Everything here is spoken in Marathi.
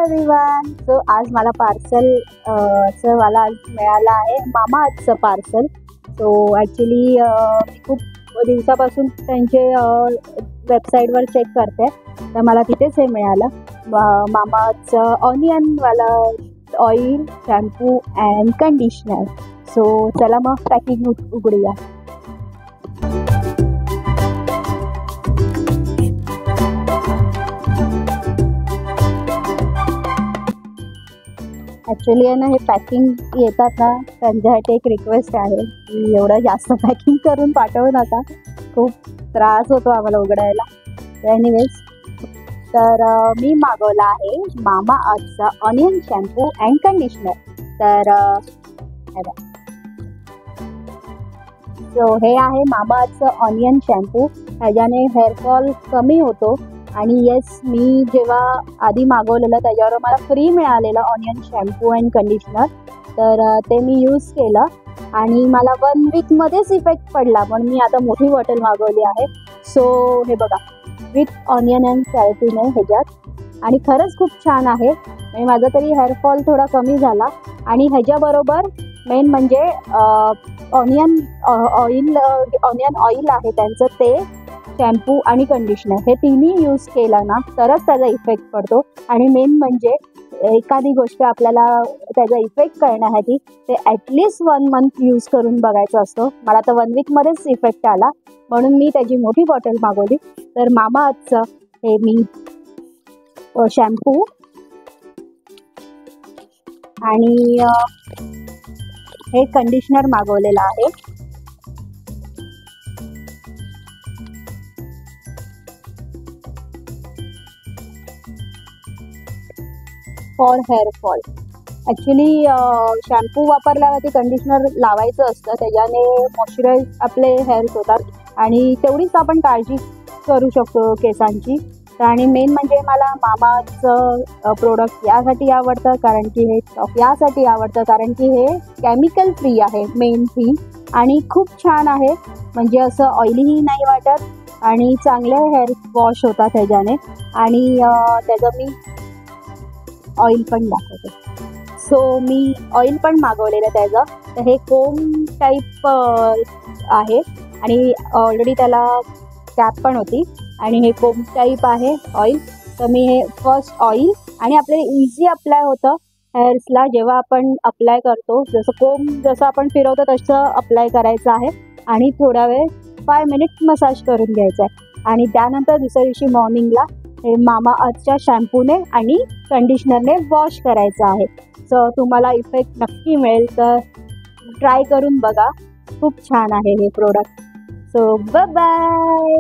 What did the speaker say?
एव्हरीवन. सो आज मला पार्सल मला आज मिळालं आहे मामाअर्थचं पार्सल. सो ॲक्च्युली मी खूप दिवसापासून त्यांचे वेबसाईटवर चेक करते, तर मला तिथेच हे मिळालं मामाअर्थचं ऑनियनवाला oil, shampoo and conditioner. So चला मग पॅकिंग उघडूया. ॲक्च्युली आहे ना, हे पॅकिंग येतात ना, त्यांच्यासाठी एक रिक्वेस्ट आहे की एवढं जास्त पॅकिंग करून पाठवू नका, खूप त्रास होतो आम्हाला उघडायला. एनिवेज, तर मी मागवला आहे मामाअर्थचा ऑनियन शॅम्पू अँड कंडिशनर. तर सो हे आहे मामाअर्थचं ऑनियन शॅम्पू. ह्याच्याने हेअरफॉल कमी होतो. आणि येस, मी जेव्हा आधी मागवलेलं त्याच्यावर मला फ्री मिळालेलं ऑनियन शॅम्पू अँड कंडिशनर, तर ते मी यूज केलं आणि मला 1 वीकमध्येच इफेक्ट पडला. पण मी आता मोठी बॉटल मागवली आहे. सो हे बघा, विथ ऑनियन अँड कॅरेटीन आहे ह्याच्यात, आणि खरंच खूप छान आहे. म्हणजे माझा तरी हेअरफॉल थोडा कमी झाला. आणि ह्याच्याबरोबर मेन म्हणजे ऑनियन ऑइल आहे त्यांचं, ते शॅम्पू आणि कंडिशनर हे तिन्ही यूज केलं ना तरच त्याचा इफेक्ट पडतो. आणि मेन म्हणजे एखादी गोष्ट आपल्याला त्याचा इफेक्ट करण्यासाठी ते ॲटलिस्ट 1 मंथ यूज करून बघायचं असतो. मला तर 1 वीकमध्येच इफेक्ट आला, म्हणून मी त्याची मोठी बॉटल मागवली. तर मामाअर्थचं हे मी शॅम्पू आणि हे कंडिशनर मागवलेलं आहे. For hairfall. ॲक्च्युली शॅम्पू वापरल्यावरती कंडिशनर लावायचं असतं, त्याच्याने मॉइश्चराईज आपले हेअर्स होतात आणि तेवढीच आपण काळजी करू शकतो केसांची. आणि मेन म्हणजे मला मामाअर्थचं प्रोडक्ट यासाठी आवडतं कारण की हे केमिकल फ्री आहे, मेन थिंग. आणि खूप छान आहे, म्हणजे असं ऑइलीही नाही वाटत आणि चांगले हेअर वॉश होतात ह्याच्याने. आणि त्याचं मी ऑइल पण दाखवते. सो मी ऑइल पण मागवलेलं त्याचं. तर हे कोम टाईप आहे आणि ऑलरेडी त्याला कॅप पण होती, आणि हे कोम टाईप आहे ऑइल. तर मी हे फर्स्ट ऑइल, आणि आपल्याला इझी अप्लाय होतं हेअर्सला जेव्हा आपण अप्लाय करतो. जसं आपण फिरवतो तसं अप्लाय करायचं आहे आणि थोडा वेळ 5 मिनिट मसाज करून घ्यायचा आहे. आणि त्यानंतर दुसऱ्या दिवशी मॉर्निंगला हे मामाअर्थच्या शॅम्पूने आणि कंडिशनरने वॉश करायचं आहे. सो तुम्हाला इफेक्ट नक्की मिळेल, तर ट्राय करून बघा. खूप छान आहे हे प्रोडक्ट. So bye bye.